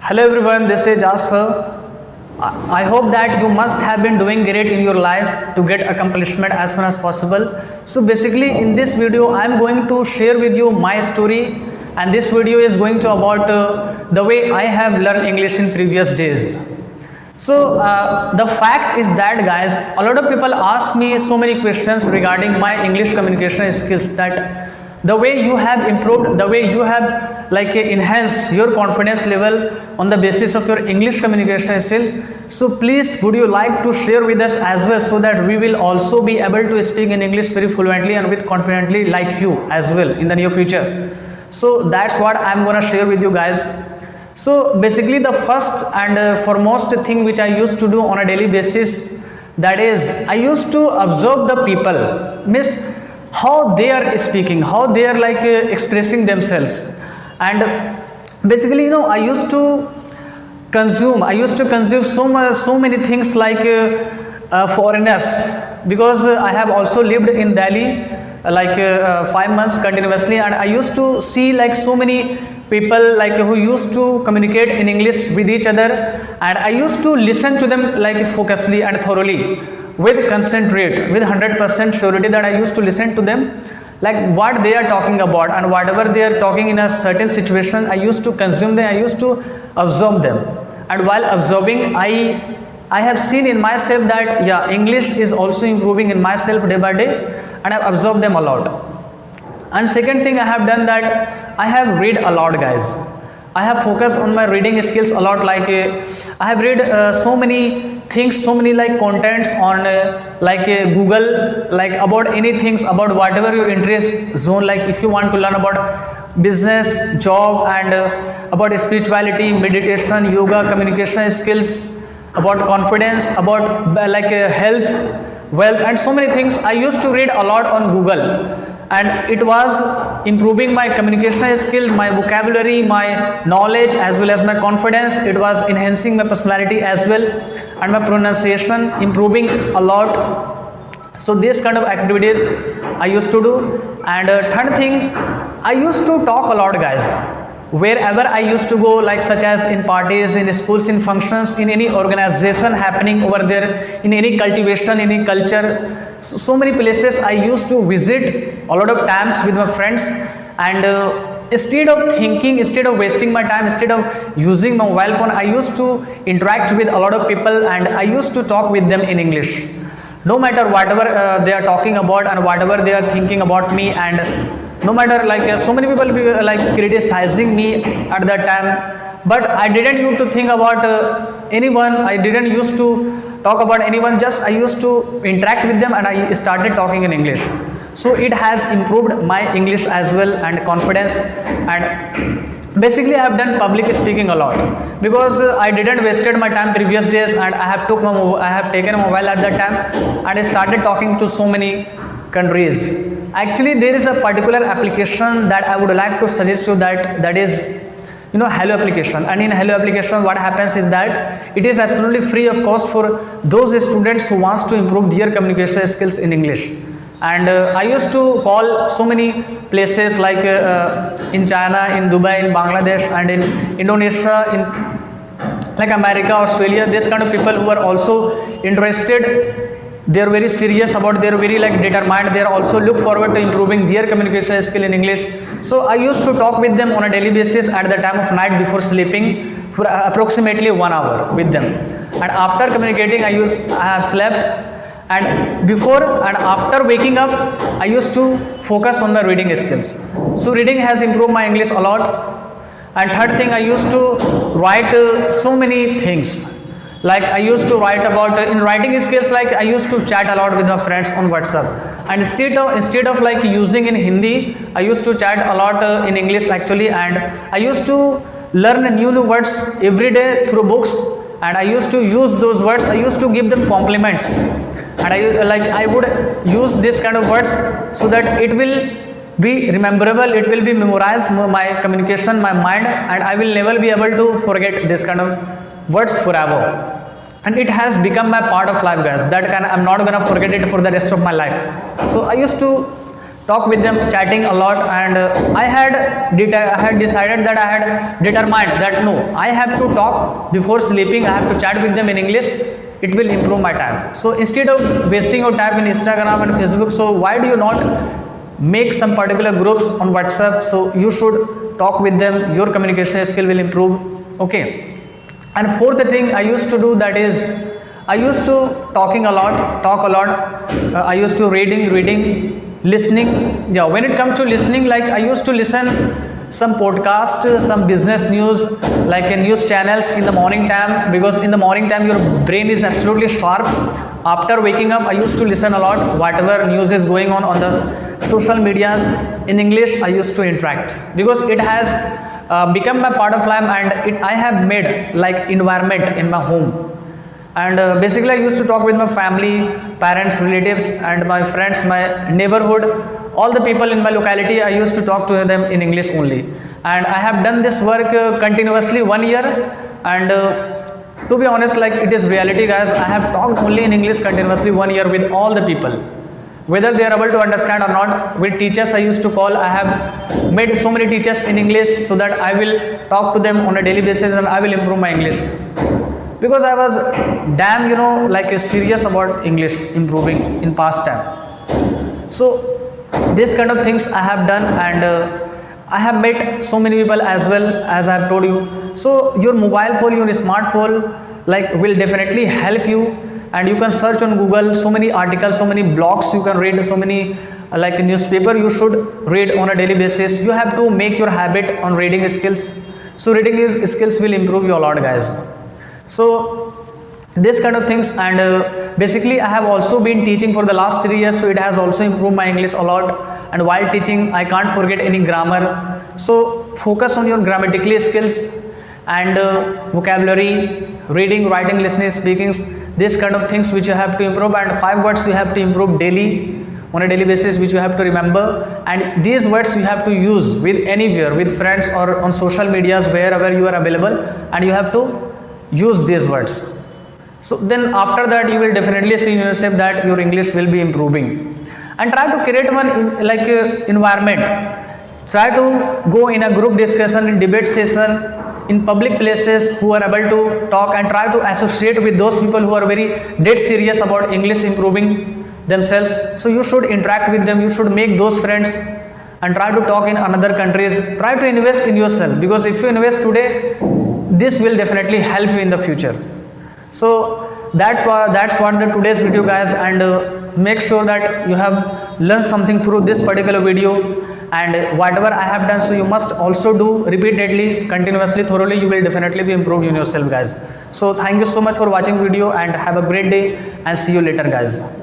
Hello everyone, this is Jas sir. I hope that you must have been doing great in your life to get accomplishment as soon as possible. So basically in this video I am going to share with you my story, and this video is going to about the way I have learned English in previous days. So the fact is that guys, a lot of people ask me so many questions regarding my English communication skills, that the way you have improved, the way you have like enhanced your confidence level on the basis of your English communication skills. So please would you like to share with us as well, so that we will also be able to speak in English very fluently and with confidently like you as well in the near future. So that's what I'm gonna share with you guys. So basically the first and foremost thing which I used to do on a daily basis, that is I used to observe the people, miss how they are speaking, how they are like expressing themselves. And basically I used to consume so many things like foreigners, because I have also lived in Delhi 5 months continuously, and I used to see like so many people like who used to communicate in English with each other, and I used to listen to them like focusedly and thoroughly, with concentrate, with 100% surety that I used to listen to them, like what they are talking about, and whatever they are talking in a certain situation, I used to consume them, I used to absorb them. And while absorbing, I have seen in myself that yeah, English is also improving in myself day by day, and I have absorbed them a lot. And second thing I have done, that I have read a lot guys. I have focused on my reading skills a lot, like I have read so many things, so many like contents on Google, like about anything, about whatever your interest zone, like if you want to learn about business, job, and about spirituality, meditation, yoga, communication skills, about confidence, about health, wealth, and so many things. I used to read a lot on Google, and it was improving my communication skills, my vocabulary, my knowledge, as well as my confidence. It was enhancing my personality as well, and my pronunciation improving a lot. So these kind of activities I used to do. And third thing, I used to talk a lot guys, wherever I used to go, like such as in parties, in schools, in functions, in any organization happening over there, in any cultivation, in any culture. So many places I used to visit a lot of times with my friends, and instead of thinking, instead of wasting my time, instead of using my mobile phone, I used to interact with a lot of people, and I used to talk with them in English, no matter whatever they are talking about and whatever they are thinking about me. And no matter so many people be like criticizing me at that time, but I didn't used to think about anyone, I didn't used to talk about anyone, just I used to interact with them, and I started talking in English. So it has improved my English as well, and confidence. And basically I have done public speaking a lot, because I didn't wasted my time previous days, and I have taken a mobile at that time, and I started talking to so many countries. Actually there is a particular application that I would like to suggest you, that is Hello application. And in Hello application what happens is that it is absolutely free of cost for those students who wants to improve their communication skills in English. And I used to call so many places like in China, in Dubai, in Bangladesh, and in Indonesia, in like America, Australia. This kind of people who are also interested, they are very serious about, they are very determined, they are also look forward to improving their communication skill in English. So I used to talk with them on a daily basis at the time of night before sleeping for approximately 1 hour with them. And after communicating I have slept, and before and after waking up I used to focus on my reading skills. So reading has improved my English a lot. And third thing, I used to write so many things. Like I used to write about in writing skills, like I used to chat a lot with my friends on WhatsApp, and instead of like using in Hindi, I used to chat a lot in English actually. And I used to learn new words every day through books, and I used to use those words, I used to give them compliments, and I would use this kind of words so that it will be rememberable, it will be memorized my communication, my mind, and I will never be able to forget this kind of words forever. And it has become my part of life guys, that I'm not gonna forget it for the rest of my life. So I used to talk with them, chatting a lot, and I had decided that I had determined that no, I have to talk before sleeping. I have to chat with them in English. It will improve my time. So instead of wasting your time in Instagram and Facebook, so why do you not make some particular groups on WhatsApp? So you should talk with them. Your communication skill will improve. Okay. And fourth thing I used to do, that is I used to talk a lot. I used to reading, listening. Yeah, when it comes to listening, like I used to listen some podcast, some business news, like in news channels in the morning time, because in the morning time your brain is absolutely sharp. After waking up, I used to listen a lot. Whatever news is going on the social medias in English, I used to interact, because it has become my part of life, and I have made like environment in my home. And basically I used to talk with my family, parents, relatives, and my friends, my neighborhood, all the people in my locality. I used to talk to them in English only, and I have done this work continuously 1 year. And to be honest, like it is reality, guys. I have talked only in English continuously 1 year with all the people, whether they are able to understand or not. With teachers I used to call, I have made so many teachers in English, so that I will talk to them on a daily basis and I will improve my English, because I was damn like serious about English improving in past time. So this kind of things I have done, and I have met so many people as well, as I have told you. So your mobile phone, your smartphone, like will definitely help you, and you can search on Google so many articles, so many blogs you can read, so many like a newspaper you should read on a daily basis. You have to make your habit on reading skills. So reading skills will improve you a lot, guys. So this kind of things, and basically I have also been teaching for the last 3 years, so it has also improved my English a lot. And while teaching, I can't forget any grammar. So focus on your grammatical skills and vocabulary, reading, writing, listening, speaking, this kind of things which you have to improve. And 5 words you have to improve daily, on a daily basis, which you have to remember. And these words you have to use with anywhere, with friends or on social medias, wherever you are available, and you have to use these words. So then after that you will definitely see in yourself that your English will be improving. And try to create one environment. Try to go in a group discussion, in debate session, in public places, who are able to talk, and try to associate with those people who are very dead serious about English improving themselves. So you should interact with them, you should make those friends, and try to talk in another countries. Try to invest in yourself, because if you invest today, this will definitely help you in the future. So that's what the today's video, guys. And make sure that you have learned something through this particular video, and whatever I have done, so you must also do repeatedly, continuously, thoroughly. You will definitely be improved in yourself, guys. So thank you so much for watching video, and have a great day, and see you later, guys.